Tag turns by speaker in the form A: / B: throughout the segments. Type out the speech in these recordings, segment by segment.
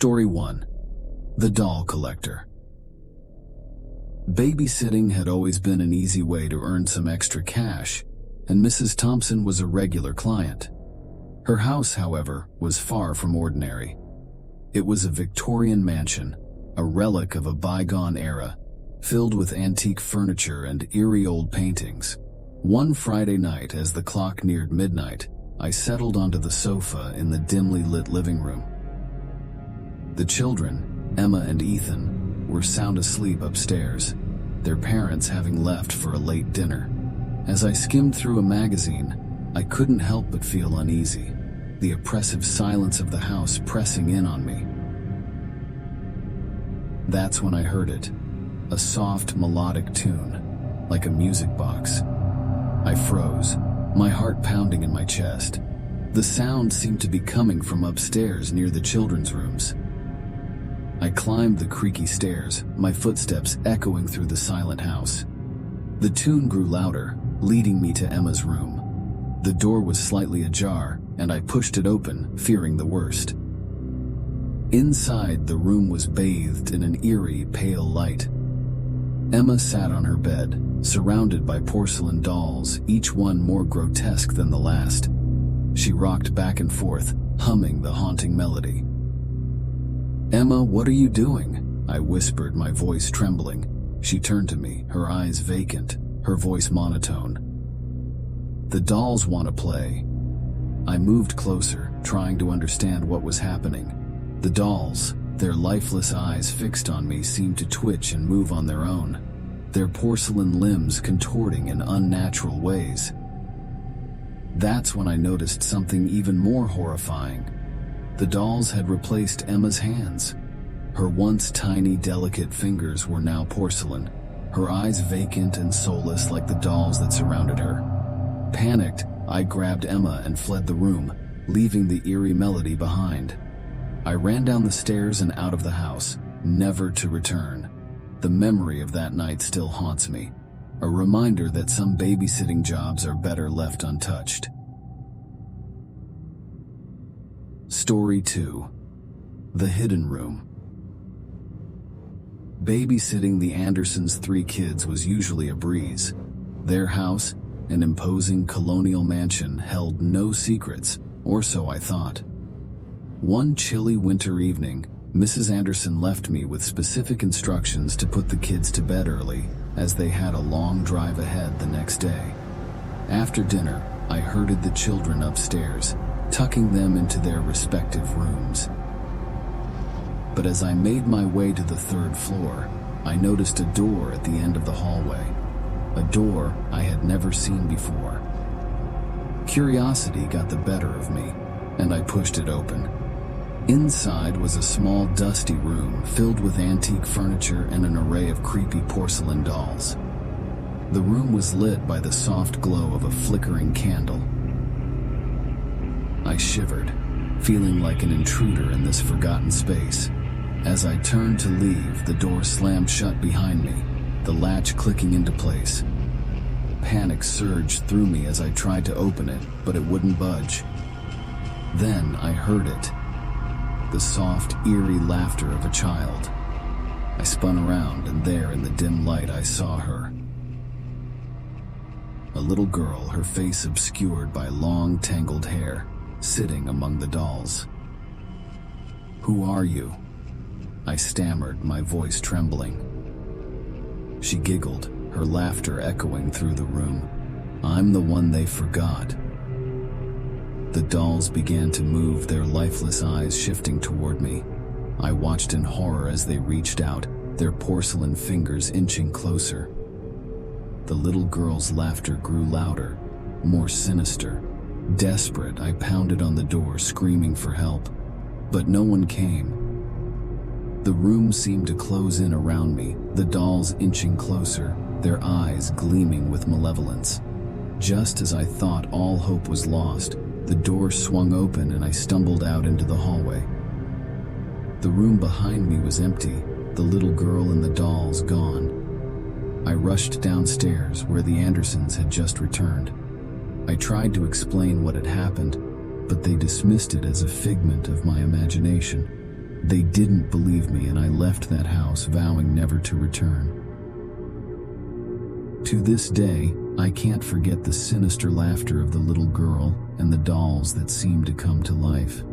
A: Story 1. The Doll Collector. Babysitting had always been an easy way to earn some extra cash, and Mrs. Thompson was a regular client. Her house, however, was far from ordinary. It was a Victorian mansion, a relic of a bygone era, filled with antique furniture and eerie old paintings. One Friday night, as the clock neared midnight, I settled onto the sofa in the dimly lit living room. The children, Emma and Ethan, were sound asleep upstairs, their parents having left for a late dinner. As I skimmed through a magazine, I couldn't help but feel uneasy, the oppressive silence of the house pressing in on me. That's when I heard it, a soft melodic tune, like a music box. I froze, my heart pounding in my chest. The sound seemed to be coming from upstairs near the children's rooms. I climbed the creaky stairs, my footsteps echoing through the silent house. The tune grew louder, leading me to Emma's room. The door was slightly ajar, and I pushed it open, fearing the worst. Inside, the room was bathed in an eerie, pale light. Emma sat on her bed, surrounded by porcelain dolls, each one more grotesque than the last. She rocked back and forth, humming the haunting melody. "Emma, what are you doing?" I whispered, my voice trembling. She turned to me, her eyes vacant, her voice monotone. "The dolls want to play." I moved closer, trying to understand what was happening. The dolls, their lifeless eyes fixed on me, seemed to twitch and move on their own, their porcelain limbs contorting in unnatural ways. That's when I noticed something even more horrifying. The dolls had replaced Emma's hands. Her once tiny, delicate fingers were now porcelain, her eyes vacant and soulless like the dolls that surrounded her. Panicked, I grabbed Emma and fled the room, leaving the eerie melody behind. I ran down the stairs and out of the house, never to return. The memory of that night still haunts me, a reminder that some babysitting jobs are better left untouched. Story 2. The Hidden Room. Babysitting the Andersons' 3 kids was usually a breeze. Their house, an imposing colonial mansion, held no secrets, or so I thought. One chilly winter evening, Mrs. Anderson left me with specific instructions to put the kids to bed early, as they had a long drive ahead the next day. After dinner, I herded the children upstairs, tucking them into their respective rooms. But as I made my way to the 3rd floor, I noticed a door at the end of the hallway, a door I had never seen before. Curiosity got the better of me, and I pushed it open. Inside was a small, dusty room filled with antique furniture and an array of creepy porcelain dolls. The room was lit by the soft glow of a flickering candle. I shivered, feeling like an intruder in this forgotten space. As I turned to leave, the door slammed shut behind me, the latch clicking into place. Panic surged through me as I tried to open it, but it wouldn't budge. Then I heard it. The soft, eerie laughter of a child. I spun around, and there in the dim light I saw her. A little girl, her face obscured by long, tangled hair, sitting among the dolls. "Who are you?" I stammered, my voice trembling. She giggled, her laughter echoing through the room. "I'm the one they forgot." The dolls began to move, their lifeless eyes shifting toward me. I watched in horror as they reached out, their porcelain fingers inching closer. The little girl's laughter grew louder, more sinister. Desperate, I pounded on the door, screaming for help. But no one came. The room seemed to close in around me, the dolls inching closer, their eyes gleaming with malevolence. Just as I thought all hope was lost, the door swung open and I stumbled out into the hallway. The room behind me was empty, the little girl and the dolls gone. I rushed downstairs where the Andersons had just returned. I tried to explain what had happened, but they dismissed it as a figment of my imagination. They didn't believe me, and I left that house vowing never to return. To this day, I can't forget the sinister laughter of the little girl and the dolls that seemed to come to life.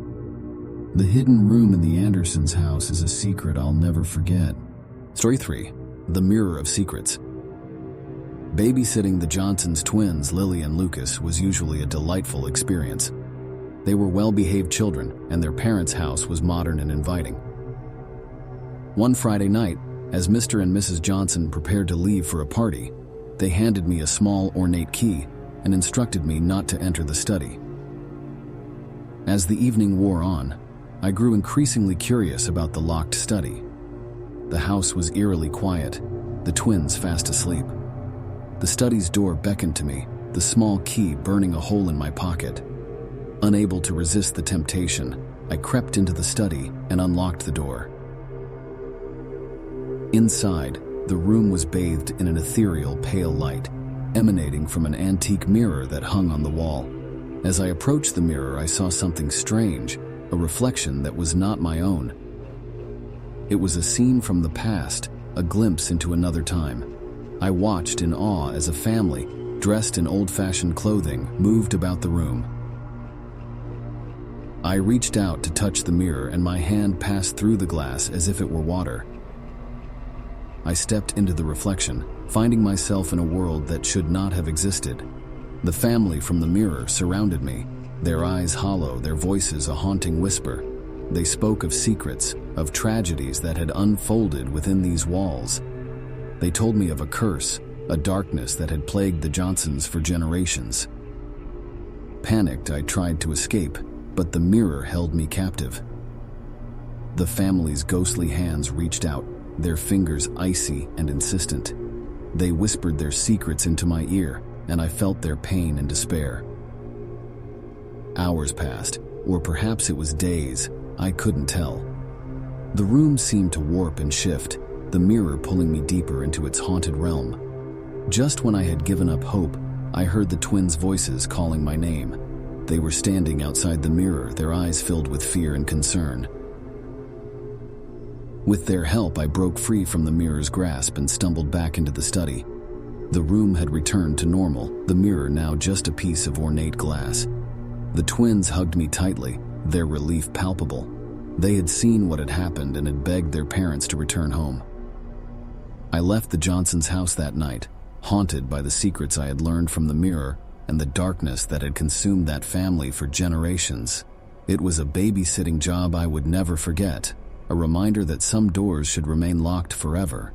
A: The hidden room in the Andersons' house is a secret I'll never forget. Story 3. The Mirror of Secrets. Babysitting the Johnsons twins, Lily and Lucas, was usually a delightful experience. They were well-behaved children, and their parents' house was modern and inviting. One Friday night, as Mr. and Mrs. Johnson prepared to leave for a party, they handed me a small, ornate key and instructed me not to enter the study. As the evening wore on, I grew increasingly curious about the locked study. The house was eerily quiet, the twins fast asleep. The study's door beckoned to me, the small key burning a hole in my pocket. Unable to resist the temptation, I crept into the study and unlocked the door. Inside, the room was bathed in an ethereal pale light, emanating from an antique mirror that hung on the wall. As I approached the mirror, I saw something strange, a reflection that was not my own. It was a scene from the past, a glimpse into another time. I watched in awe as a family, dressed in old-fashioned clothing, moved about the room. I reached out to touch the mirror, and my hand passed through the glass as if it were water. I stepped into the reflection, finding myself in a world that should not have existed. The family from the mirror surrounded me, their eyes hollow, their voices a haunting whisper. They spoke of secrets, of tragedies that had unfolded within these walls. They told me of a curse, a darkness that had plagued the Johnsons for generations. Panicked, I tried to escape, but the mirror held me captive. The family's ghostly hands reached out, their fingers icy and insistent. They whispered their secrets into my ear, and I felt their pain and despair. Hours passed, or perhaps it was days, I couldn't tell. The room seemed to warp and shift, the mirror pulling me deeper into its haunted realm. Just when I had given up hope, I heard the twins' voices calling my name. They were standing outside the mirror, their eyes filled with fear and concern. With their help, I broke free from the mirror's grasp and stumbled back into the study. The room had returned to normal, the mirror now just a piece of ornate glass. The twins hugged me tightly, their relief palpable. They had seen what had happened and had begged their parents to return home. I left the Johnsons' house that night, haunted by the secrets I had learned from the mirror and the darkness that had consumed that family for generations. It was a babysitting job I would never forget, a reminder that some doors should remain locked forever,